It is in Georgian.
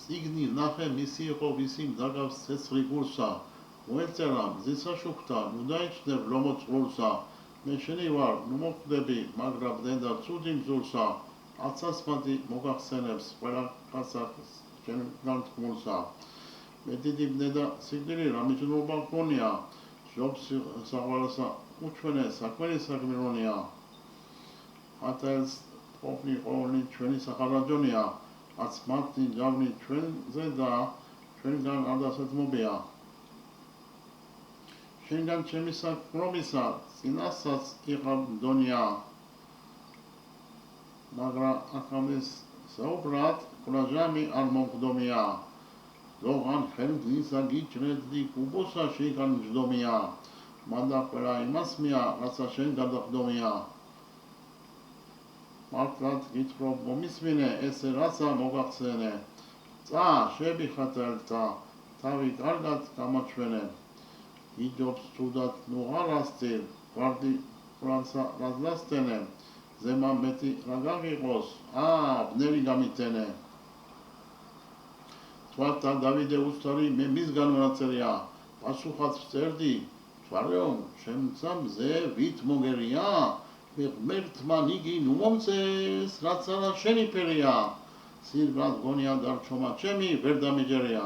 წიგნი ნახე მისი იყო ვისი მდაგავს ცეცხლი გულსა მოეწერა მზისა შუქთა ნუ დაიჩნევ ლომო წყურსა მე შენი ვარ ნუ მოხვდები მაგრამ დედა ცუდი მზურსა აცასმადი მოგახსენებს ყველა კაცს შენ განთქმულსა მე დიდი დედა სიკვდილი რა მიჯნობა გქონია ჯობს საყვალასა უჩვენე საქმენი საგმირონია ატელს ყოფნი ყოვლი ჩვენი სახარაჯონია აც მათი ჯავნი ჩვენზე და ჩვენგან ადასაძმობია შენგან ჩემი საქმრომისა წინასაც იყავ მდონია მაგრამ ახამის საუბრად კვლაჟამი არ მომხდომია როღან ხელგზისა გიჭრედი კუბოსა შეგან ჯდომია მანდა ყველა იმას მია რაცა შენ გადახდომია მართლაც გითხრობ მომისმინე ესე რაცა მოგახსენე წა შებიხატელთა თავი კარგად გამოჩვენე იჯობს თუდად ნუ არასწირ გვარდი ფრანსა რაზლასტენე ზემა მეტი რა გაღიყოს ბნელი გამიტენე თვალთა დავიდე უსტარი მე მისგან მონაწერია პასუხად ვწერდი თვალეო შემცა მზე ვით მოგერია მე ღმერთმა ნიგი ნუ მომწეს რაც არა შენი ფერია სირბრად გონია დარჩომა ჩემი ვერ დამეჯერია